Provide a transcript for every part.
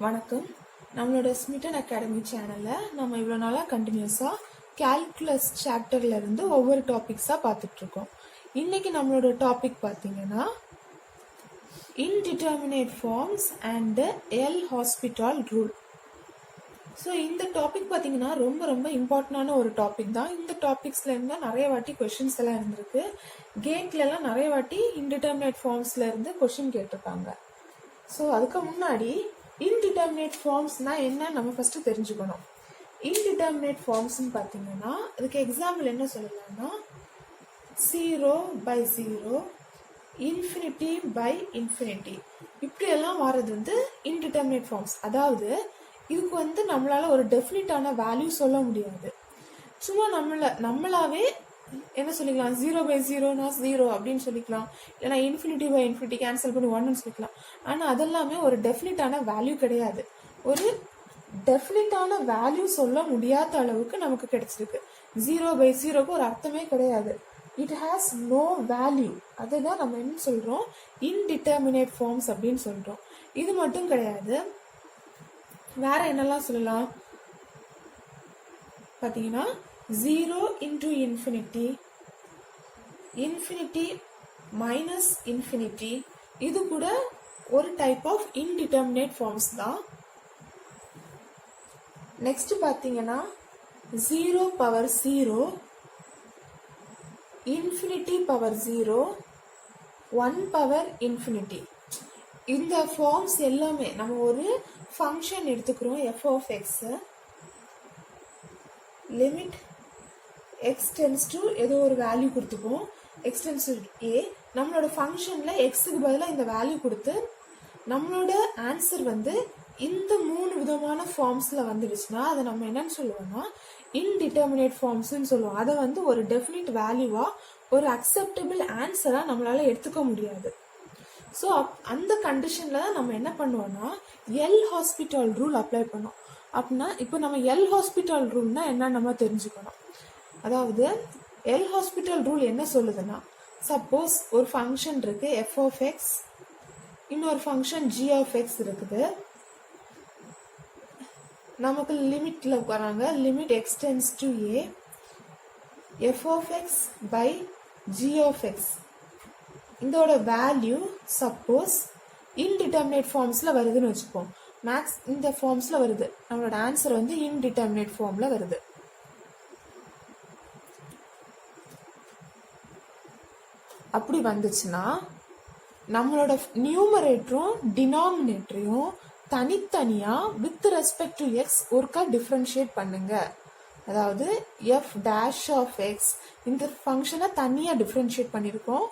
வணக்கம். நம்மளோட ஸ்மிட்டன் அகாடமி சேனலில் நம்ம இவ்வளோ நாளாக கண்டினியூஸாக கேல்குலஸ் சாப்டரில் இருந்து ஒவ்வொரு டாபிக்ஸாக பார்த்துட்ருக்கோம். இன்றைக்கி நம்மளோட டாபிக் பார்த்தீங்கன்னா indeterminate forms and L'Hospital rule. So இந்த டாபிக் பார்த்தீங்கன்னா ரொம்ப ரொம்ப இம்பார்ட்டண்டான ஒரு டாபிக் தான். இந்த டாபிக்ஸ்லேருந்து நிறைய வாட்டி கொஷின்ஸ் எல்லாம் இருந்திருக்கு. கேட்லலாம் நிறைய வாட்டி இன்டிட்டர்மினேட் ஃபார்ம்ஸ்லேருந்து கொஷின் கேட்டிருக்காங்க. ஸோ அதுக்கு முன்னாடி இன்டிட்டர்மினேட் ஃபார்ம்ஸ்னா என்ன நம்ம ஃபர்ஸ்ட் தெரிஞ்சுக்கணும். இன்டிட்டர்மினேட் ஃபார்ம்ஸ்ன்னு பார்த்தீங்கன்னா அதுக்கு எக்ஸாம்பிள் என்ன சொல்லலாம்னா 0/0, ∞/∞, இப்படியெல்லாம் வர்றது இன்டிட்டர்மினேட் ஃபார்ம்ஸ். அதாவது இதுக்கு நம்மளால ஒரு டெஃபினிட்டான வேல்யூ சொல்ல முடியாது. சும்மா நம்மளாவே என்ன சொல்லிக்கலாம், 0/0னா 0 அப்படின்னு சொல்லிக்கலாம், இல்லைனா ∞/∞ கேன்சல் பண்ணி 1ன்னு சொல்லிக்கலாம். ஆனால் அதெல்லாமே ஒரு டெஃபினிட்டான வேல்யூ கிடையாது. ஒரு டெஃபினிட்டான வேல்யூ சொல்ல முடியாத அளவுக்கு நமக்கு கிடைச்சிருக்கு. 0/0க்கு ஒரு அர்த்தமே கிடையாது. It has no value. அதுதான் நம்ம என்ன சொல்றோம், இன்டிட்டர்மினேட் ஃபார்ம்ஸ் அப்படின்னு சொல்றோம். இது மட்டும் கிடையாது, வேற என்னெல்லாம் சொல்லலாம் பார்த்தீங்கன்னா 0 into infinity, infinity minus infinity, இது கூட ஒரு டைப் ஆஃப் இன்டிட்டர்மினேட் ஃபார்ம்ஸ் தான். நெக்ஸ்ட் பார்த்தீங்கன்னா 0/0, ∞/0, 1/∞. இந்த ஃபார்ம்ஸ் எல்லாமே நம்ம ஒரு ஃபங்க்ஷன் எடுத்துக்கிறோம், f of x, limit x tends to ஏதோ ஒரு value கொடுத்துப்போம், x tends to a. நம்மளோட ஃபங்க்ஷனில் எக்ஸுக்கு பதிலாக இந்த வேல்யூ கொடுத்து நம்மளோட ஆன்சர் இந்த 3 விதமான ஃபார்ம்ஸில் வந்துடுச்சுன்னா அதை நம்ம என்னன்னு சொல்லுவோம்னா இன்டிட்டர்மினேட் ஃபார்ம்ஸ்ன்னு சொல்லுவோம். அதை ஒரு டெஃபினிட் வேல்யூவாக ஒரு அக்செப்டபிள் ஆன்சராக நம்மளால எடுத்துக்க முடியாது. ஸோ அந்த கண்டிஷனில் தான் நம்ம என்ன பண்ணுவோம்னா எல் ஹாஸ்பிட்டால் ரூல் அப்ளை பண்ணோம். அப்படின்னா இப்போ நம்ம எல் ஹாஸ்பிட்டால் ரூல்னா என்ன நம்ம தெரிஞ்சுக்கணும். அதாவது எல் ஹாஸ்பிட்டால் ரூல் என்ன சொல்லுதுன்னா, சப்போஸ் ஒரு ஃபங்க்ஷன் இருக்கு f of x, இன்னொரு ஃபங்க்ஷன் g of x இருக்குது. நமக்கு லிமிட்ல வராங்க, limit x tends to a, f of x by g of x. இதோட வேல்யூ சப்போஸ் இன்டிட்டர்மினேட் ஃபார்ம்ஸ்ல வருதுன்னு வச்சுப்போம். மேக்ஸ் இந்த ஃபார்ம்ஸ்ல வருது, நம்மளோட ஆன்சர் இன்டிட்டர்மினேட் ஃபார்ம்ல வருது. அப்படி வந்துச்சுன்னா நம்மளோட நியூமரேட்டரும் டினாமினேட்டரையும் தனித்தனியா வித் ரெஸ்பெக்ட் டு எக்ஸ் ஒருக்கா டிஃபரன்ஷியேட் பண்ணுங்க. அதாவது எஃப் டேஷ் ஆஃப் எக்ஸ் இந்த ஃபங்க்ஷனை தனியா டிஃபரன்ஷியேட் பண்ணியிருக்கோம்.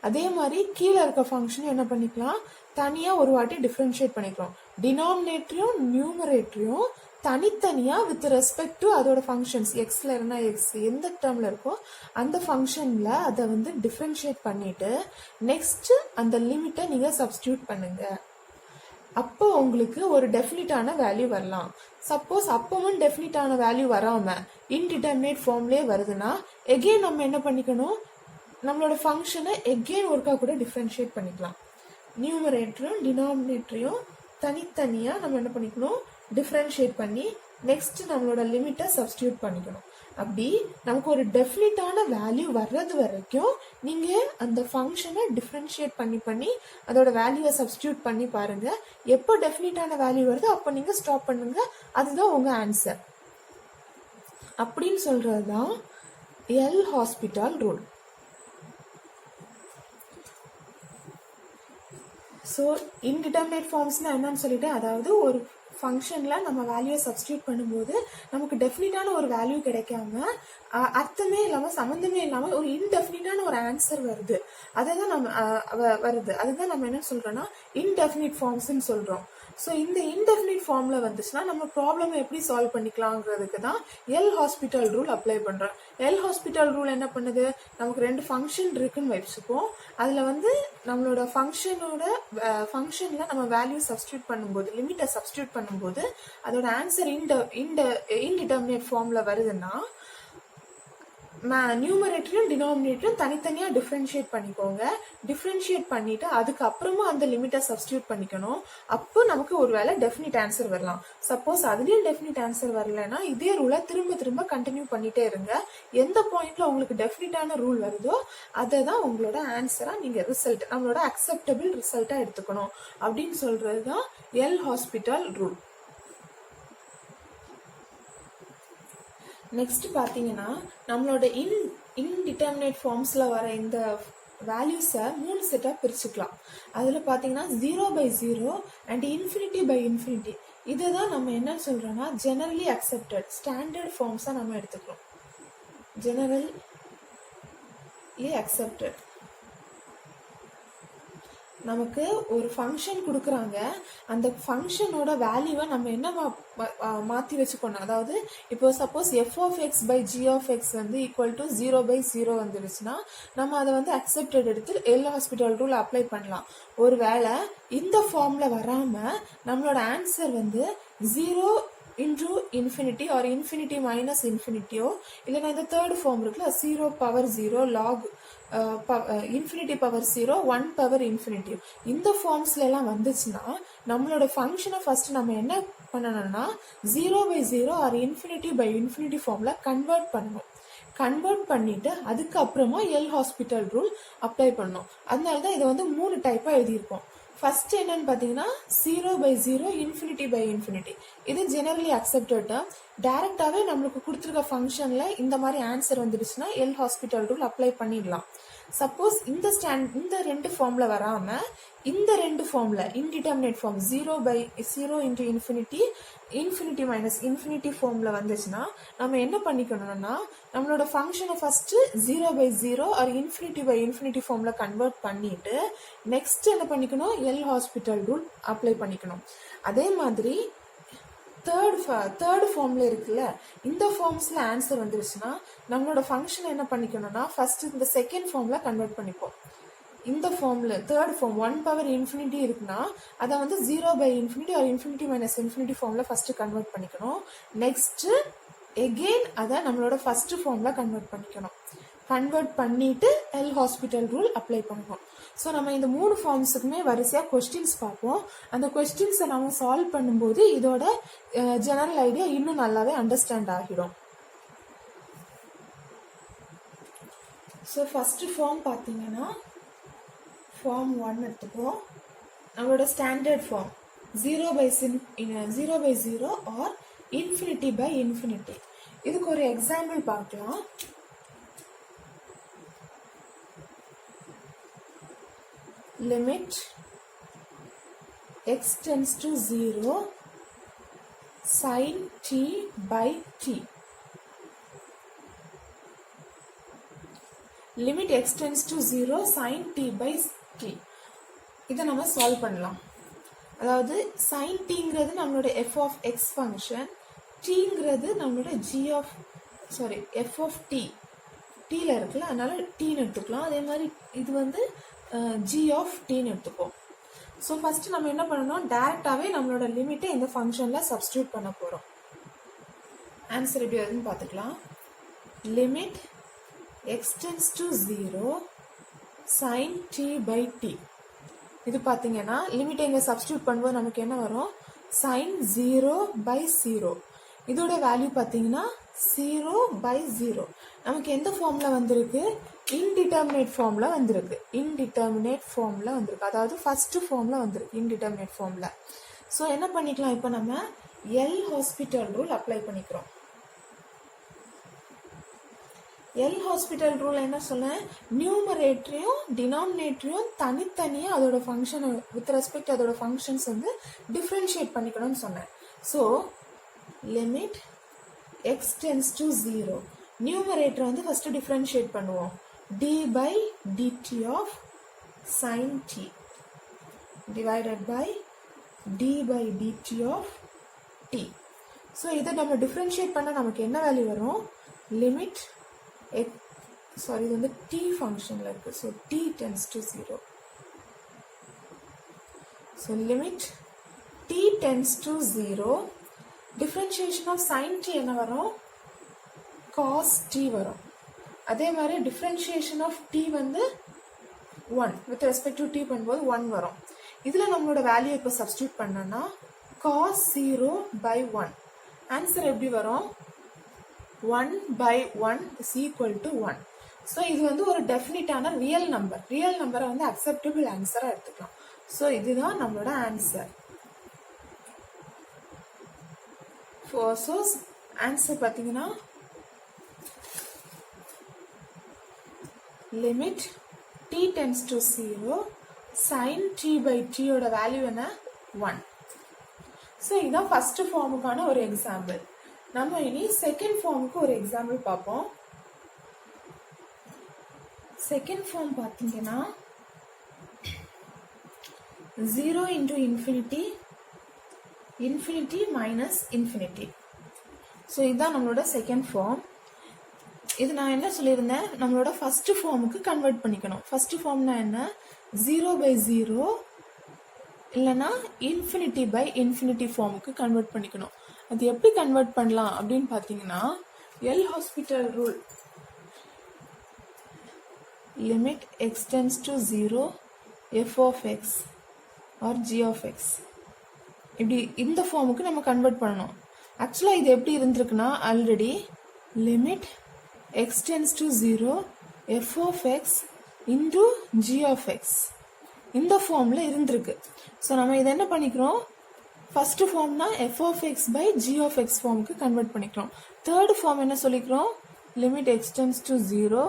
அதே மாதிரி கீழே இருக்க ஃபங்க்ஷன் என்ன பண்ணிக்கலாம், தனியா ஒரு வாட்டி டிஃபரன்ஷியேட் பண்ணிக்கிறோம். டினாமினேட்டரையும் நியூமரேட்டரையும் தனித்தனியா வித் ரெஸ்பெக்ட் டு அதோட ஃபங்க்ஷன்ஸ், எக்ஸ்ல இருந்தா எக்ஸ் எந்த டேர்ம்ல இருக்கோ அந்த ஃபங்க்ஷன்ல அதை டிஃபரன்ஷியேட் பண்ணிட்டு நெக்ஸ்ட் அந்த லிமிட்டை நீங்க சப்ஸ்டியூட் பண்ணுங்க. அப்போ உங்களுக்கு ஒரு டெஃபினிட்டான வேல்யூ வரலாம். சப்போஸ் அப்பவும் டெஃபினிட்டான வேல்யூ வராம இன்டிட்டர்மினேட் ஃபார்ம்லேயே வருதுன்னா எகெயின் நம்ம என்ன பண்ணிக்கணும், நம்மளோட ஃபங்க்ஷனை எகெயின் ஒருக்கா கூட டிஃபரன்ஷியேட் பண்ணிக்கலாம். நியூமரேட்டரும் டினாமினேட்டரையும் தனித்தனியா நம்ம என்ன பண்ணிக்கணும், டிஃபரன்ஷியேட் பண்ணி நெக்ஸ்ட் நம்மளோட லிமிட்டை சப்ஸ்டியூட் பண்ணிக்கணும். அப்படி நமக்கு ஒரு டெஃபினிட்டான வேல்யூ வர்றது வரைக்கும் நீங்க அந்த ஃபங்க்ஷனை டிஃபரன்ஷியேட் பண்ணி அதோட வேல்யூவை சப்ஸ்டியூட் பண்ணி பாருங்க. எப்போ டெஃபினிட்டான வேல்யூ வருதோ அப்போ நீங்க ஸ்டாப் பண்ணுங்க. அதுதான் உங்க ஆன்சர். அப்படின்னு சொல்றதுதான் L hospital rule. So indeterminate ஃபார்ம்ஸ்னா என்னன்னு சொல்லிட்டு, அதாவது ஒரு ஃபங்க்ஷன்ல நம்ம வேல்யூவை சப்ஸ்டியூட் பண்ணும்போது நமக்கு டெஃபினிட்டான ஒரு வேல்யூ கிடைக்காம அர்த்தமே இல்லாம சம்மந்தமே இல்லாம ஒரு இன்டெஃபினிட்டான ஒரு ஆன்சர் வருது. அதுதான் நம்ம வருது. அதுதான் நம்ம என்ன சொல்றோம்னா இன்டெஃபினிட் ஃபார்ம்ஸ்ன்னு சொல்றோம். ஸோ இந்த இன்டெஃபினிட் ஃபார்ம்ல வந்துச்சுன்னா நம்ம ப்ராப்ளம் எப்படி சால்வ் பண்ணிக்கலாங்கிறதுக்கு தான் எல் ஹாஸ்பிட்டால் ரூல் அப்ளை பண்றோம். எல் ஹாஸ்பிட்டால் ரூல் என்ன பண்ணுது, நமக்கு 2 ஃபங்க்ஷன் இருக்குன்னு வச்சுப்போம். அதுல நம்மளோட ஃபங்க்ஷன்ல நம்ம வேல்யூ சப்ஸ்டியூட் பண்ணும்போது, லிமிட்டை சப்ஸ்டியூட் பண்ணும்போது அதோட ஆன்சர் இன்டிட்டர்மினேட் ஃபார்ம்ல வருதுன்னா நியூமரேட்டரையும் டினாமினேட்டரும் தனித்தனியாக டிஃப்ரென்ஷியேட் பண்ணிக்கோங்க. டிஃப்ரென்ஷியேட் பண்ணிட்டு அதுக்கப்புறமா அந்த லிமிட்டை சப்ஸ்டியூட் பண்ணிக்கணும். அப்போ நமக்கு ஒரு வேளை டெஃபினிட் ஆன்சர் வரலாம். சப்போஸ் அதுலேயும் டெஃபினிட் ஆன்சர் வரலைன்னா இதே ரூலை திரும்ப திரும்ப கண்டினியூ பண்ணிட்டே இருங்க. எந்த பாயிண்ட்ல உங்களுக்கு டெஃபினிட்டான ரூல் வருதோ அதை தான் உங்களோட ஆன்சரா நீங்க ரிசல்ட், நம்மளோட அக்செப்டபிள் ரிசல்ட்டா எடுத்துக்கணும் அப்படின்னு சொல்றது தான் எல் ஹாஸ்பிட்டல் ரூல். நெக்ஸ்ட் பார்த்தீங்கன்னா நம்மளோட இன்டிட்டர்மினேட் ஃபார்ம்ஸில் வர இந்த வேல்யூஸை 3 செட்டாக பிரிச்சுக்கலாம். அதில் பார்த்தீங்கன்னா 0/0 அண்ட் இன்ஃபினிட்டி. இதை தான் நம்ம என்ன சொல்கிறோன்னா ஜெனரலி அக்செப்டட் ஸ்டாண்டர்ட் ஃபார்ம்ஸாக நம்ம எடுத்துக்கிறோம். Generally accepted. நமக்கு ஒரு ஃபங்க்ஷன் கொடுக்குறாங்க, அந்த ஃபங்க்ஷனோட வேல்யூவை நம்ம என்ன மாற்றி வச்சுக்கணும். அதாவது இப்போ சப்போஸ் f(x/g) வந்து ஈக்குவல் டு 0/0 வந்துருச்சுன்னா நம்ம அதை வந்து அக்செப்டட் எடுத்து எல் ஹாஸ்பிட்டல் ரூல் அப்ளை பண்ணலாம். ஒரு வேளை இந்த ஃபார்ம்ல வராமல் நம்மளோட ஆன்சர் வந்து 0 into infinity or infinity minus infinityோ இல்லைன்னா இந்த தேர்ட் ஃபார்ம் இருக்குல்ல 0/0 log infinity power 0 1 power infinity, இந்த ஃபார்ம்ஸ்ல எல்லாம் வந்துச்சுன்னா நம்மளோட ஃபங்க்ஷனை ஃபர்ஸ்ட் நம்ம என்ன பண்ணணும்னா 0/0 or infinity/infinity ஃபார்ம்ல கன்வெர்ட் பண்ணணும். கன்வெர்ட் பண்ணிட்டு அதுக்கப்புறமா எல் ஹாஸ்பிட்டல் ரூல் அப்ளை பண்ணணும். அதனால தான் இதை வந்து 3 டைப்பாக எழுதியிருக்கோம். ஃபர்ஸ்ட் என்னன்னு பார்த்தீங்கன்னா 0/0 infinity/infinity. இது ஜெனரலி அக்செப்டட். டைரக்டாவே நம்மளுக்கு கொடுத்துருக்க ஃபங்க்ஷன்ல இந்த மாதிரி ஆன்சர் வந்துடுச்சுன்னா எல் ஹாஸ்பிட்டல் ரூல் அப்ளை பண்ணிடலாம். சப்போஸ் இந்த 2 ஃபார்ம்ல வராம இந்த 2 ஃபார்ம்ல indeterminate form 0/0 into infinity minus infinity ஃபார்ம்ல வந்துச்சுன்னா நம்ம என்ன பண்ணிக்கணும்னா நம்மளோட ஃபங்க்ஷனை ஃபர்ஸ்ட் 0/0 or infinity/infinity ஃபார்ம்ல கன்வெர்ட் பண்ணிட்டு நெக்ஸ்ட் என்ன பண்ணிக்கணும் எல் ஹாஸ்பிட்டல் ரூல் அப்ளை பண்ணிக்கணும். அதே மாதிரி தேர்ட் ஃபார்ம்ல இருக்குல்ல, இந்த ஃபார்ம்ஸ்ல ஆன்சர் வந்துருச்சுன்னா நம்மளோட ஃபங்க்ஷன் என்ன பண்ணிக்கணும்னா ஃபர்ஸ்ட் இந்த செகண்ட் ஃபார்ம்ல கன்வெர்ட் பண்ணிப்போம். இந்த ஃபார்ம்ல தேர்ட் ஃபார்ம் 1 power infinity இருக்குன்னா அதை வந்து 0/infinity or infinity minus infinity ஃபார்ம்ல ஃபர்ஸ்ட் கன்வெர்ட் பண்ணிக்கணும். நெக்ஸ்ட் எகெயின் அதை நம்மளோட ஃபர்ஸ்ட் ஃபார்ம்ல கன்வெர்ட் பண்ணிக்கணும். கன்வெர்ட் பண்ணிட்டு எல் ஹாஸ்பிட்டல் ரூல் அப்ளை பண்ணுவோம். ஸோ நம்ம இந்த 3 ஃபார்ம்ஸுக்குமே வரிசையாக கொஸ்டின்ஸ் பார்ப்போம். அந்த கொஸ்டின்ஸை நம்ம சால்வ் பண்ணும்போது இதோட ஜெனரல் ஐடியா இன்னும் நல்லாவே அண்டர்ஸ்டாண்ட் ஆகிடும். ஸோ ஃபர்ஸ்ட் ஃபார்ம் பார்த்தீங்கன்னா ஃபார்ம் 1 எடுத்துப்போம். நம்மளோட ஸ்டாண்டர்ட் ஃபார்ம் 0/0 ஆர் infinity/infinity. இதுக்கு ஒரு எக்ஸாம்பிள் பார்க்கலாம். limit x tends to 0 sin t/t. limit x tends to 0 sin t/t. இதை நம்ம சால்வ் பண்ணலாம். அதாவது sin tங்கிறது நம்மளோட f of x ஃபங்க்ஷன், tங்கிறது நம்மளோட f of t tல இருக்குல்ல, அதனால tன்னு எடுத்துக்கலாம். அதே மாதிரி இது வந்து g of tன்னு எடுத்துப்போம். ஸோ ஃபர்ஸ்ட் நம்ம என்ன பண்ணணும், டைரக்டாவே நம்மளோட லிமிட்டை இந்த ஃபங்க்ஷன்ல சப்ஸ்டியூட் பண்ண போறோம். ஆன்சர் எப்படி வருதுன்னு பார்த்துக்கலாம். Limit x tends to 0 sin t/t. இது பார்த்தீங்கன்னா லிமிட்டை இங்கே சப்ஸ்டியூட் பண்ணும்போது நமக்கு என்ன வரும், sin 0/0. இதோட வேல்யூ பார்த்தீங்கன்னா 0/0. நமக்கு எந்த ஃபார்ம்ல வந்திருக்கு, இன்டிட்டர்மினேட் ஃபார்ம்ல வந்திருக்கு. அதாவது ஃபர்ஸ்ட் ஃபார்ம்ல வந்திருக்கு இன்டிட்டர்மினேட் ஃபார்ம்ல. ஸோ என்ன பண்ணிக்கலாம், இப்போ நம்ம எல் ஹாஸ்பிட்டல் ரூல் அப்ளை பண்ணிக்கிறோம். எல் ஹாஸ்பிட்டல் ரூல் என்ன சொல்ல, நியூமரேட்டரையும் டினாமினேட்டரையும் தனித்தனியாக அதோட ஃபங்க்ஷன் வித் ரெஸ்பெக்ட் அதோட ஃபங்க்ஷன்ஸ் வந்து டிஃப்ரென்ஷியேட் பண்ணிக்கணும்னு சொன்னேன். So limit x tends to 0, நியூமரேட்டரை வந்து ஃபர்ஸ்ட் டிஃப்ரென்ஷியேட் பண்ணுவோம். d/dt of sin t divided by d/dt of t. So இதை நம்ம டிஃப்ரென்ஷியேட் பண்ண நமக்கு என்ன வேல்யூ வரும், லிமிட் இது வந்து t ஃபங்க்ஷன்ல இருக்கு. So t tends to 0. So limit t tends to 0, differentiation of sin t என்ன வரும், cos t வரும். அதே மாதிரி டிஃப்ரென்ஷியேஷன் ஆஃப் t வந்து 1 வித் ரெஸ்பெக்ட் டு t பண்ணும்போது 1 வரும். இதில் நம்மளோட வேல்யூ இப்போ சப்ஸ்டியூட் பண்ணோன்னா cos 0 by 1. ஆன்சர் எப்படி வரும்? 1 by 1 is equal to 1. So இது வந்து ஒரு டெஃபினிட்டான ரியல் நம்பரை வந்து அக்செப்டபிள் ஆன்சராக எடுத்துக்கலாம். ஸோ இதுதான் நம்மளோட ஆன்சர். ஸோ ஆன்சர் பார்த்தீங்கன்னா limit t tends to 0 sin t by t ஓட வேல்யூ என்ன? 1. ஸோ இதுதான் ஃபர்ஸ்ட் ஃபார்முக்கான ஒரு எக்ஸாம்பிள். நம்ம இனி செகண்ட் ஃபார்முக்கு ஒரு எக்ஸாம்பிள் பார்ப்போம். செகண்ட் ஃபார்ம் பார்த்தீங்கன்னா 0 into infinity, infinity minus infinity. So இதுதான் நம்மளோட செகண்ட் ஃபார்ம். இது நான் என்ன சொல்லியிருந்தேன், நம்மளோட ஃபர்ஸ்ட் ஃபார்முக்கு கன்வெர்ட் பண்ணிக்கணும். ஃபர்ஸ்ட் ஃபார்ம்னா என்ன? 0 by 0 இல்லைன்னா இன்ஃபினிட்டி பை இன்ஃபினிட்டி ஃபார்முக்கு கன்வெர்ட் பண்ணிக்கணும். அது எப்படி கன்வெர்ட் பண்ணலாம் அப்படின்னு பார்த்தீங்கன்னா L hospital rule, limit x tends to 0 f of x or g of x, இப்படி இந்த ஃபார்முக்கு நம்ம கன்வெர்ட் பண்ணணும். ஆக்சுவலாக இது எப்படி இருந்திருக்குன்னா already limit x tends to 0 f of x into g of x இந்த ஃபார்மில் இருந்திருக்கு. ஸோ நம்ம இதை என்ன பண்ணிக்கிறோம், ஃபர்ஸ்ட் ஃபார்ம்னா f of x by g of x ஃபார்முக்கு கன்வெர்ட் பண்ணிக்கிறோம். தேர்ட் ஃபார்ம் என்ன சொல்லிக்கிறோம், limit x tends to 0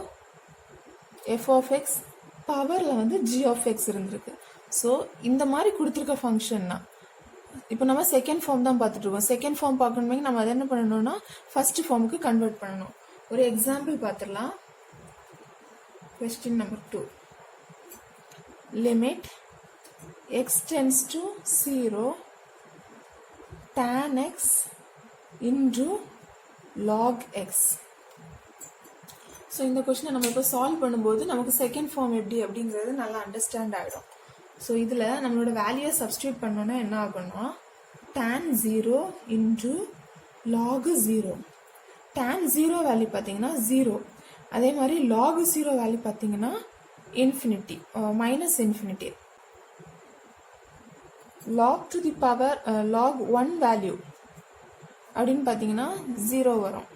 f of x பவரில் வந்து g of x இருந்திருக்கு. ஸோ இந்த மாதிரி கொடுத்துருக்க ஃபங்க்ஷன்னா இப்போ நம்ம செகண்ட் ஃபார்ம் தான் பார்த்துட்டு இருக்கோம். செகண்ட் ஃபார்ம் பார்க்கணுமே நம்ம அதை என்ன பண்ணணும்னா ஃபர்ஸ்ட் ஃபார்முக்கு கன்வெர்ட் பண்ணணும். ஒரு எக்ஸாம்பிள் பார்த்துடலாம். Question number 2, limit x tends to 0 tan x into log x. So இந்த கொஸ்டினை நம்ம இப்போ சால்வ் பண்ணும்போது நமக்கு செகண்ட் ஃபார்ம் எப்படி அப்படிங்கிறது நல்லா அண்டர்ஸ்டாண்ட் ஆகிடும். ஸோ இதில் நம்மளோட வேல்யூவை சப்ஸ்டியூட் பண்ணோன்னா என்ன ஆகும்னா tan 0 into log 0. tan 0 value பார்த்தீங்கன்னா 0, அதே மாதிரி log 0 வேல்யூ பார்த்தீங்கன்னா infinity minus infinity. log to the power log 1 value அப்படின்னு பார்த்தீங்கன்னா 0 வரும்.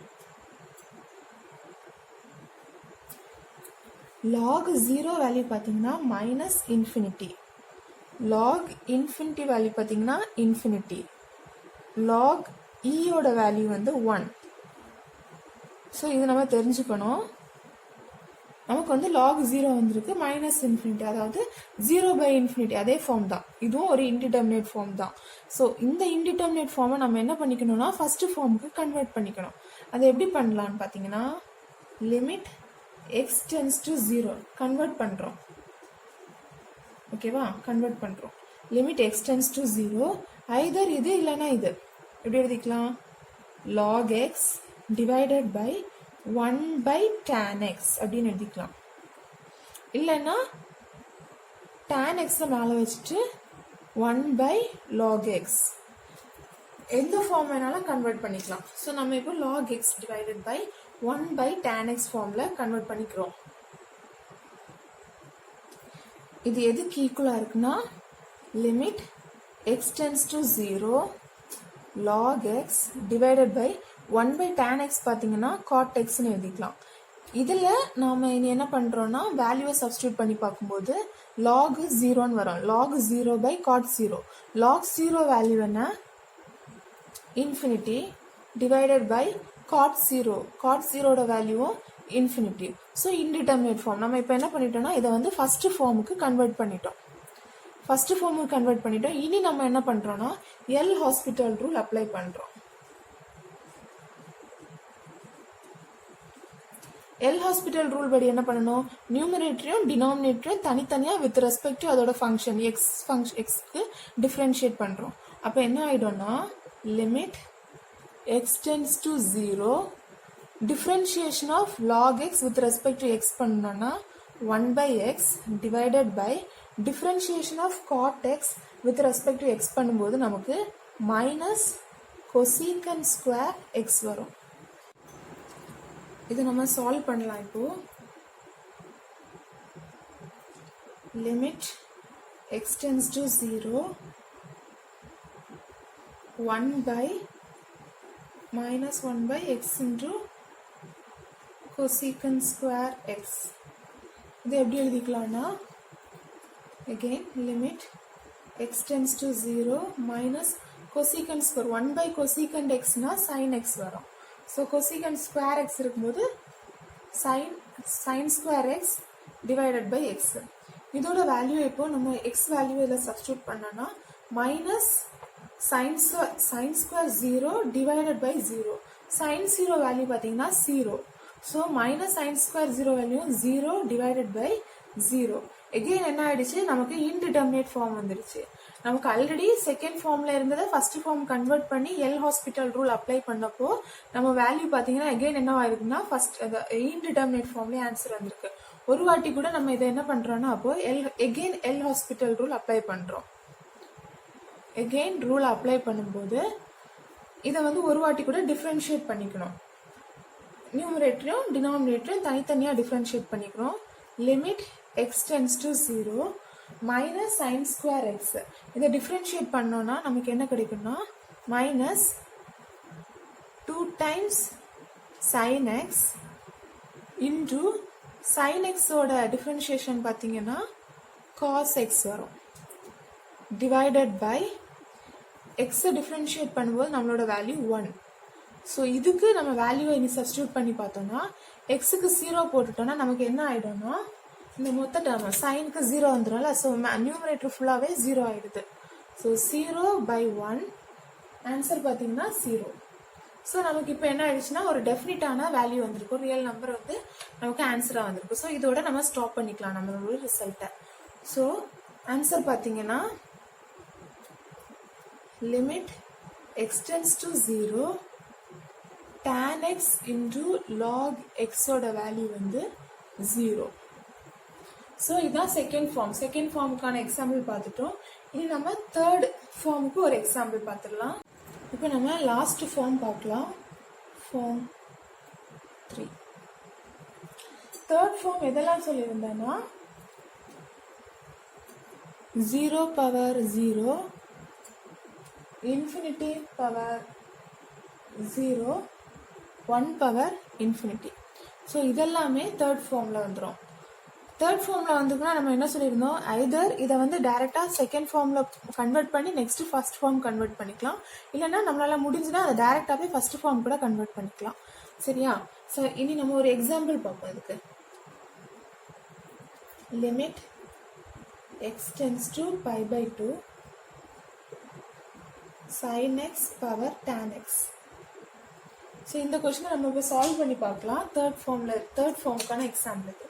log 0 வேல்யூ பார்த்தீங்கன்னா minus infinity. log infinity value பார்த்தீங்கன்னா இன்ஃபினிட்டி. log ஈயோட வேல்யூ வந்து 1. ஸோ இது நம்ம தெரிஞ்சுக்கணும். நமக்கு வந்து log 0 வந்திருக்கு மைனஸ் இன்ஃபினிட்டி, அதாவது 0 by infinity அதே ஃபார்ம் தான். இதுவும் ஒரு இன்டிடெர்மினேட் ஃபார்ம் தான். ஸோ இந்த இன்டிடெர்மினேட் ஃபார்மை நம்ம என்ன பண்ணிக்கணும்னா ஃபர்ஸ்ட் ஃபார்முக்கு கன்வெர்ட் பண்ணிக்கணும். அதை எப்படி பண்ணலான்னு பார்த்தீங்கன்னா limit x tends to 0 convert பண்ணுறோம். ஓகேவா, கன்வெர்ட் பண்ணுறோம். Limit x tends to 0 either இது இல்லைன்னா இது. எப்படி எழுதிக்கலாம், log x divided by 1 by tan x அப்படின்னு எழுதிக்கலாம். இல்லைன்னா tan x மேலே வச்சுட்டு 1 by log x, எந்த ஃபார்ம் வேணாலும் கன்வெர்ட் பண்ணிக்கலாம். ஸோ நம்ம இப்போ log x divided by 1 by tan x ஃபார்மில் கன்வெர்ட் பண்ணிக்கிறோம். இது எதுக்கு ஈக்குவலாக இருக்குன்னா limit x tends to 0 log x divided by 1 by tan x பார்த்தீங்கன்னா cot xன்னு எழுதிக்கலாம். இதில் நாம் இனி என்ன பண்ணுறோன்னா வேல்யூவை சப்ஸ்டியூட் பண்ணி பார்க்கும்போது log 0ன்னு வரும். log 0 by cot 0. log 0 value என்ன, infinity divided by cot 0. cot 0ஓட வேல்யூவும் இன்ஃபினிட்டி. So indeterminate form. நம்ம இப்போ என்ன பண்ணிட்டோம்னா இதை வந்து ஃபர்ஸ்ட் ஃபார்முக்கு கன்வெர்ட் பண்ணிட்டோம். ஃபர்ஸ்ட் ஃபார்முக்கு கன்வெர்ட் பண்ணிட்டோம். இனி நம்ம என்ன பண்ணுறோன்னா எல் ஹாஸ்பிட்டல் ரூல் அப்ளை பண்ணுறோம். எல் ஹாஸ்பிட்டல் ரூல் படி என்ன பண்ணணும், நியூமரேட்டரையும் டினாமினேட்டரையும் தனித்தனியாக வித் ரெஸ்பெக்ட் டு அதோட ஃபங்க்ஷன் எக்ஸ்க்கு டிஃப்ரென்ஷியேட் பண்ணுறோம். அப்போ என்ன ஆகிடும்னா limit x tends to 0 differentiation of log x with respect to x பண்ணோன்னா 1 by x divided by differentiation of cot x with respect to x பண்ணும்போது நமக்கு மைனஸ் கொசீக்கன் ஸ்கொயர் எக்ஸ் வரும். இது நம்ம சால்வ் பண்ணலாம். இப்போ limit x tends to 0 1 by minus 1 by x into cosecant square x. இது எப்படி எழுதிக்கலாம்னா again limit x tends to 0 minus cosecant square 1 by cosecant x னா sin x வரும். ஸோ cosecant square x இருக்கும்போது sin square x divided by x. இதோட value இப்போ நம்ம x value இதில் substitute பண்ணோம்னா minus sin square 0 divided by 0. sin 0 value பார்த்தீங்கன்னா 0. So minus sin square 0 value 0 divided by 0. Again என்ன ஆயிடுச்சு, நமக்கு இன்டிடெர்மினேட் ஃபார்ம் வந்துடுச்சு. நமக்கு ஆல்ரெடி செகண்ட் ஃபார்ம்ல இருந்ததை ஃபர்ஸ்ட் ஃபார்ம் கன்வெர்ட் பண்ணி எல் ஹாஸ்பிட்டல் ரூல் அப்ளை பண்ணப்போ நம்ம வேல்யூ பார்த்தீங்கன்னா எகெயின் என்ன ஆயிருக்குன்னா ஃபர்ஸ்ட் இன்டிடெர்மினேட் ஃபார்ம்லேயே ஆன்சர் வந்திருக்கு. ஒரு வாட்டி கூட நம்ம இதை என்ன பண்றோம்னா அப்போ again L hospital rule apply பண்றோம். எகெயின் ரூல் அப்ளை பண்ணும்போது இதை வந்து ஒரு வாட்டி கூட டிஃப்ரென்ஷியேட் பண்ணிக்கணும். நியூமரேட்டரையும் டினாமினேட்டரையும் தனித்தனியாக டிஃப்ரென்ஷியேட் பண்ணிக்கணும். Limit x tends to 0 minus sin square x. இதை டிஃப்ரென்ஷியேட் பண்ணோம்னா நமக்கு என்ன கிடைக்கும்னா minus 2 times sin x into sin x ஓட டிஃப்ரென்ஷியேஷன் பார்த்தீங்கன்னா cos x வரும் divided by x டிஃப்ரென்ஷியேட் பண்ணும்போது நம்மளோட வேல்யூ 1. ஸோ இதுக்கு நம்ம வேல்யூவை இனி சப்ஸ்டியூட் பண்ணி பார்த்தோம்னா எக்ஸுக்கு 0 போட்டுட்டோம்னா நமக்கு என்ன ஆயிடும்னா இந்த மொத்த டேர்ம் சைனுக்கு 0 வந்துடும்ல. ஸோ நியூமரேட்டர் ஃபுல்லாகவே 0 ஆயிடுது. ஸோ 0 by 1 ஆன்சர் பார்த்தீங்கன்னா 0. ஸோ நமக்கு இப்போ என்ன ஆயிடுச்சுன்னா ஒரு டெஃபினிட்டான வேல்யூ வந்திருக்கும், ரியல் நம்பர் வந்து நமக்கு ஆன்சராக வந்திருக்கும். ஸோ இதோட நம்ம ஸ்டாப் பண்ணிக்கலாம் நம்மளோட ரிசல்ட்டை. ஸோ ஆன்சர் பார்த்தீங்கன்னா limit x tends to 0 tan x into log x ஓட வேல்யூ வந்து 0. ஸோ இதுதான் செகண்ட் ஃபார்ம். செகண்ட் ஃபார்முக்கான எக்ஸாம்பிள் பார்த்துட்டோம். இனி நம்ம தேர்ட் ஃபார்முக்கு ஒரு எக்ஸாம்பிள் பார்த்துடலாம். இப்போ நம்ம லாஸ்ட் ஃபார்ம் பார்க்கலாம். ஃபார்ம் 3. தேர்ட் ஃபார்ம் எதெல்லாம் சொல்லியிருந்தேன்னா 0 power 0 infinity power 0 1 power infinity. So இதெல்லாமே தேர்ட் ஃபார்மில் வந்துடும். தேர்ட் ஃபார்மில் வந்துக்குன்னா நம்ம என்ன சொல்லியிருந்தோம், ஐதர் இதை வந்து டைரெக்டாக செகண்ட் ஃபார்மில் கன்வெர்ட் பண்ணி நெக்ஸ்ட் ஃபர்ஸ்ட் ஃபார்ம் கன்வெர்ட் பண்ணிக்கலாம், இல்லைன்னா நம்மளால முடிஞ்சுன்னா அதை டைரெக்டாகவே ஃபர்ஸ்ட் ஃபார்ம் கூட கன்வெர்ட் பண்ணிக்கலாம். சரியா? ஸோ இனி நம்ம ஒரு எக்ஸாம்பிள் பார்ப்போம். இதுக்கு limit x tends to pi by 2 sin x power tan x. So இந்த கொஸ்டினை நம்ம இப்போ சால்வ் பண்ணி பார்க்கலாம். தேர்ட் ஃபார்முக்கான எக்ஸாம்பிளுக்கு.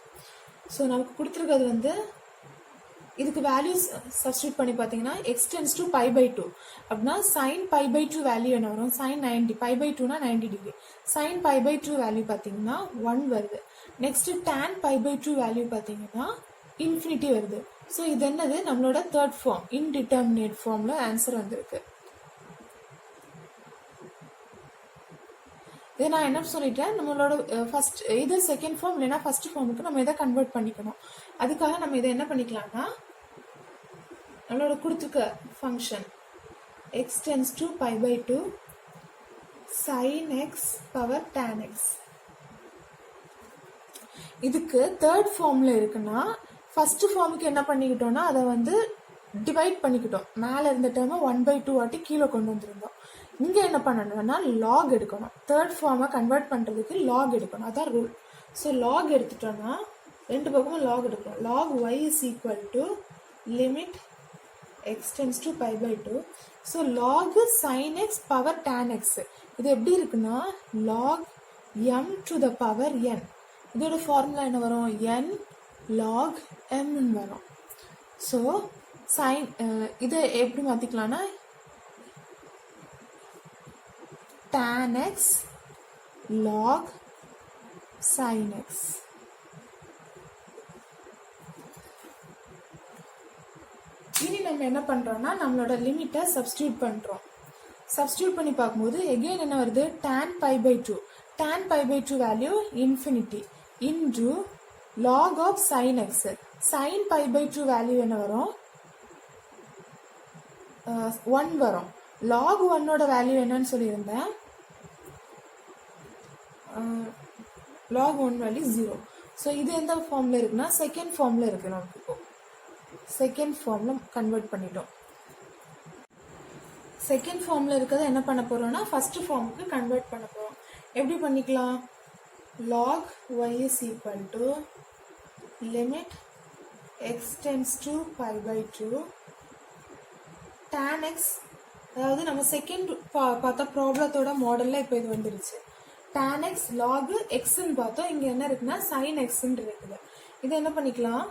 ஸோ நமக்கு கொடுத்துருக்கிறது வந்து இதுக்கு வேல்யூஸ் சப்ஸ்டியூட் பண்ணி பார்த்தீங்கன்னா x tends to pi by 2 அப்படின்னா sin pi by 2 வேல்யூ என்ன வரும், sin 90, pi by 2னா 90 degree. sin pi by 2 value பார்த்தீங்கன்னா 1 வருது. Next tan pi by 2 value பார்த்தீங்கன்னா இன்ஃபினிட்டி வருது. ஸோ இது என்னது, நம்மளோட தேர்ட் ஃபார்ம் இன்டிட்டர்மினேட் ஃபார்ம்ல ஆன்சர் வந்திருக்கு. இதை நான் என்ன சொல்லிட்டேன், நம்மளோட ஃபர்ஸ்ட் இது செகண்ட் ஃபார்ம் இல்லைன்னா ஃபர்ஸ்ட் ஃபார்முக்கு நம்ம இதை கன்வெர்ட் பண்ணிக்கணும். அதுக்காக நம்ம இதை என்ன பண்ணிக்கலாம்னா நம்மளோட கொடுத்துருக்க function x tends to pi by 2 sin x power tan x. இதுக்கு தேர்ட் ஃபார்ம்ல இருக்குன்னா ஃபர்ஸ்ட் ஃபார்முக்கு என்ன பண்ணிக்கிட்டோம்னா அதை வந்து டிவைட் பண்ணிக்கிட்டோம். மேலே இருந்த டேர்மை 1/2 வாட்டி கீழே கொண்டு வந்துருந்தோம். இங்கே என்ன பண்ணணும்னா லாக் எடுக்கணும். தேர்ட் ஃபார்மை கன்வெர்ட் பண்ணுறதுக்கு லாக் எடுக்கணும், அதான் ரூல். ஸோ லாக் எடுத்துட்டோம்னா ரெண்டு பக்கமும் லாக் எடுக்கணும். Log y is equal to limit x tends to pi by 2. So lock sin x power tan x. இது எப்படி இருக்குன்னா log m to the power n. இதோட ஃபார்முலா என்ன வரும், n log m வரும். ஸோ சைன் இதை எப்படி மாற்றிக்கலாம்னா tan x log sin x. இனி நம்ம என்ன பண்றோம்னா நம்மளோட லிமிட்டை சப்ஸ்டியூட் பண்றோம். சப்ஸ்டியூட் பண்ணி பார்க்கும்போது எகெயின் என்ன வருது, tan pi by 2. tan pi by 2 value infinity into log of sin x. sin pi by 2 value என்ன வரும்? 1 வரும். log 1 ஓட வேல்யூ என்னன்னு சொல்லியிருந்தேன், log 1 வேல்யூ 0. ஸோ இது எந்த ஃபார்மில் இருக்குன்னா செகண்ட் ஃபார்மில் இருக்கு. நமக்கு இப்போ செகண்ட் ஃபார்மில் கன்வெர்ட் பண்ணிட்டோம். செகண்ட் ஃபார்மில் இருக்கிறத என்ன பண்ண போகிறோம்னா ஃபஸ்ட்டு ஃபார்முக்கு கன்வெர்ட் பண்ண போகிறோம். எப்படி பண்ணிக்கலாம்? log y is equal to limit x tends to pi by 2 tan x, அதாவது நம்ம செகண்ட் பார்த்த ப்ராப்ளத்தோட மாடலில் இப்போ இது வந்துருச்சு. tan x log xன்னு பார்த்தோம், இங்கே என்ன இருக்குன்னா sin xன்னு இருக்குது. இதை என்ன பண்ணிக்கலாம்?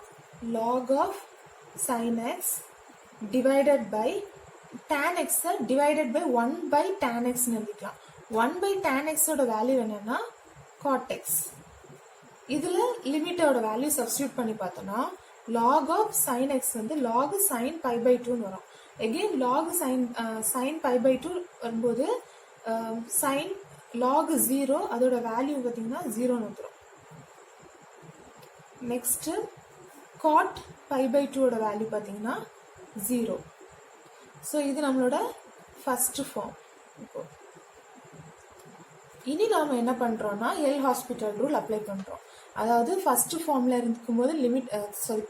log of sin x divided by tan x divided by 1 by tan x எழுதிக்கலாம். 1 by tan x ஓட வேல்யூ என்னன்னா cot x. இதுல லிமிட்டோட வேல்யூ சப்ஸ்டியூட் பண்ணி பார்த்தோம்னா log of sin x வந்து log sin pi by 2 வரும். again log sin pi by 2 வரும்போது sin log 0 அதோட வேல்யூ பார்த்தீங்கன்னா 0 வந்துடும். நெக்ஸ்ட் cot pi by 2 ஓட வேல்யூ பார்த்தீங்கன்னா 0. ஸோ இது நம்மளோட ஃபர்ஸ்ட் ஃபார்ம். இனி நாம் என்ன பண்ணுறோம்னா எல் ஹாஸ்பிட்டல் ரூல் அப்ளை பண்ணுறோம். அதாவது ஃபர்ஸ்ட் ஃபார்மில் இருக்கும்போது லிமிட்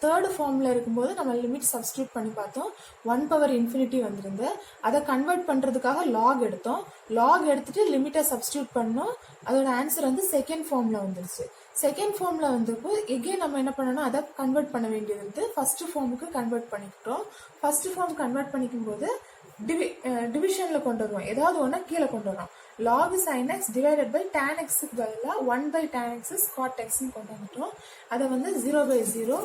தேர்டு ஃபார்மில் இருக்கும்போது நம்ம லிமிட் சப்ஸ்டியூட் பண்ணி பார்த்தோம். 1 power infinity வந்துருந்து. அதை கன்வெர்ட் பண்ணுறதுக்காக லாக் எடுத்தோம். லாக் எடுத்துட்டு லிமிட்டை சப்ஸ்டியூட் பண்ணோம். அதோட ஆன்சர் வந்து செகண்ட் ஃபார்மில் வந்துருச்சு. செகண்ட் ஃபார்மில் வந்தப்போ எகெயின் நம்ம என்ன பண்ணோம்னா அதை கன்வெர்ட் பண்ண வேண்டியது வந்து ஃபர்ஸ்ட் ஃபார்முக்கு கன்வெர்ட் பண்ணிக்கிட்டோம். ஃபர்ஸ்ட் ஃபார்ம் கன்வெர்ட் பண்ணிக்கும் போது டிவிஷனில் கொண்டு வருவோம். ஏதாவது ஒன்று கீழே கொண்டு வரோம். log sin x divided by tan x க்கு பதிலாக 1 by tan x is cot x ன்னு கொண்டு வந்துட்டோம். அதை வந்து 0 by 0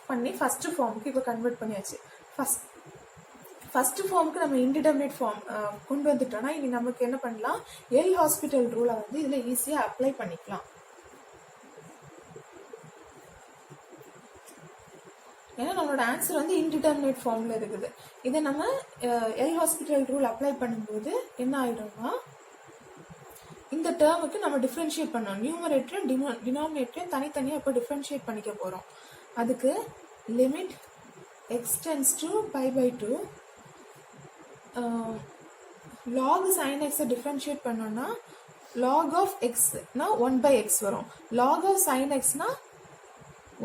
பண்ணி ஃபர்ஸ்ட் ஃபார்முக்கு இப்போ கன்வெர்ட் பண்ணியாச்சு. ஃபர்ஸ்ட் ஃபார்முக்கு நம்ம இன்டிடெர்மினேட் ஃபார்ம் கொண்டு வந்துட்டோம்னா இனி நமக்கு என்ன பண்ணலாம்? எல் ஹாஸ்பிட்டல் ரூலை வந்து இதில் ஈஸியாக அப்ளை பண்ணிக்கலாம். ஏன்னா நம்மளோட ஆன்சர் வந்து இன்டிடெர்மினேட் ஃபார்மில் இருக்குது. இதை நம்ம எல் ஹாஸ்பிட்டல் ரூல் அப்ளை பண்ணும்போது என்ன ஆயிடும்னா இந்த டேர்முக்கு நம்ம டிஃப்ரென்ஷியேட் பண்ணோம். நியூமரேட்டரும் டினாமினேட்டரையும் தனித்தனியாக இப்போ டிஃப்ரென்ஷியேட் பண்ணிக்க போகிறோம். அதுக்கு limit x tends to pi by 2 log sin x differentiate பண்ணோம்னா log of xனா 1 by x வரும். log of sin xனா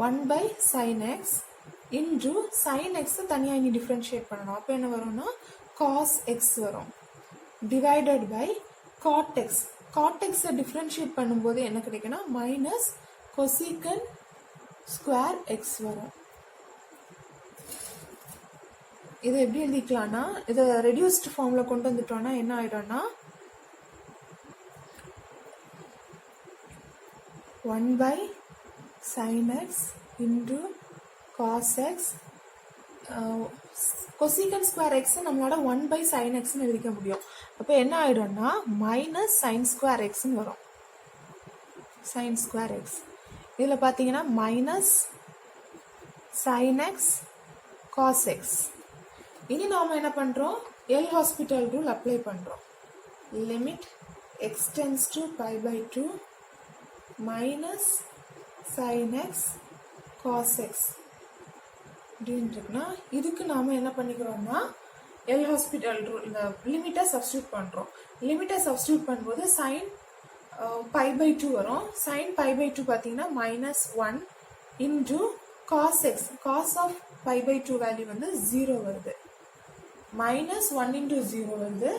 1 by sin x into sin x தனியாக இனி டிஃப்ரென்ஷியேட் பண்ணணும். அப்போ என்ன வரும்னா cos x வரும் divided by cot x. cot x differentiate பண்ணும்போது என்ன கிடைக்குன்னா மைனஸ் cosecant ஸ்கொயர் x வரும். இதை எப்படி எழுதிக்கலாம்னா இதை ரெடியூஸ்டு ஃபார்மில் கொண்டு வந்துட்டோம்னா என்ன ஆயிடும்னா 1 by sin x into cos x cosecant square x நம்மளால 1 by sin x எழுதிக்க முடியும். அப்போ என்ன ஆயிடும்னா மைனஸ் சைன் ஸ்கொயர் எக்ஸ்ன்னு வரும். சைன் ஸ்கொயர் எக்ஸ் இதில் பார்த்தீங்கன்னா minus sine x cos x. இனி நாம் என்ன பண்ணுறோம்? எல் ஹாஸ்பிட்டல் ரூல் அப்ளை பண்ணுறோம். Limit x tends to pi by 2 minus sine x cos x அப்படின்ட்டுனா இதுக்கு நாம் என்ன பண்ணிக்கிறோம்னா எல் ஹாஸ்பிட்டல் ரூல் இந்த லிமிட்டை சப்ஸ்டியூட் பண்ணுறோம். லிமிட்டை சப்ஸ்டியூட் பண்ணும்போது சைன் பை பை 2 வரும். சைன் பை பை 2 பார்த்தீங்கன்னா minus 1 into cos x. Cos of pi by 2 value வந்து 0 வருது. மைனஸ் 1 இன்டூ 0 வந்து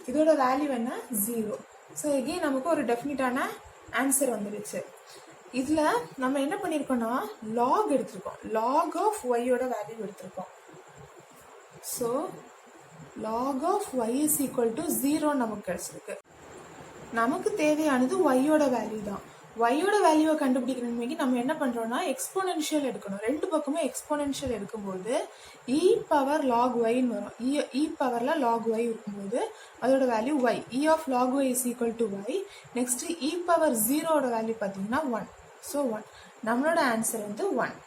இதோட வேல்யூ என்ன 0. ஸோ எகெயின் நமக்கு ஒரு டெஃபினிட்டான ஆன்சர் வந்துடுச்சு. இதில் நம்ம என்ன பண்ணியிருக்கோம்னா லாக் எடுத்திருக்கோம். லாக் ஆஃப் ஒய்யோட வேல்யூ எடுத்திருக்கோம். So log of y is equal to 0 நமக்கு கிடைச்சிருக்கு. நமக்கு தேவையானது ஒய்யோட வேல்யூ தான். ஒய்யோட வேல்யூவை கண்டுபிடிக்கணுமே நம்ம என்ன பண்ணுறோம்னா எக்ஸ்போனென்ஷியல் எடுக்கணும். ரெண்டு பக்கமே எக்ஸ்போனென்ஷியல் எடுக்கும்போது இ பவர் லாக் ஒய்ன்னு வரும். இ பவரில் லாக் ஒய் இருக்கும்போது அதோட value y. E of log y is equal to y. Next e power 0ஓட வேல்யூ பார்த்தீங்கன்னா 1. ஸோ 1 நம்மளோட ஆன்சர் வந்து 1.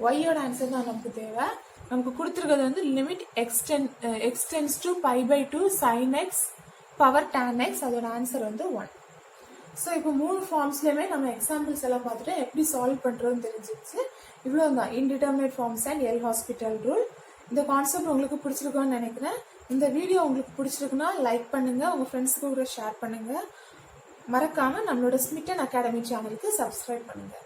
ஒய்யோட ஆன்சர் தான் நமக்கு தேவை. நமக்கு கொடுத்துருக்கிறது வந்து limit x tends to pi by 2 sine x power tan x. அதோட ஆன்சர் வந்து 1. ஸோ இப்போ 3 ஃபார்ம்ஸ்லையுமே நம்ம எக்ஸாம்பிள்ஸ் எல்லாம் பார்த்துட்டு எப்படி சால்வ் பண்ணுறதுன்னு தெரிஞ்சிச்சு. இவ்வளோ தான் indeterminate forms and L hospital rule. இந்த கான்செப்ட் உங்களுக்கு பிடிச்சிருக்கும்னு நினைக்கிறேன். இந்த வீடியோ உங்களுக்கு பிடிச்சிருக்குன்னா லைக் பண்ணுங்க, உங்க ஃப்ரெண்ட்ஸுக்கு கூட ஷேர் பண்ணுங்க. மறக்காம நம்மளோட ஸ்மிட்டன் அகாடமி சேனலுக்கு சப்ஸ்கிரைப் பண்ணுங்க.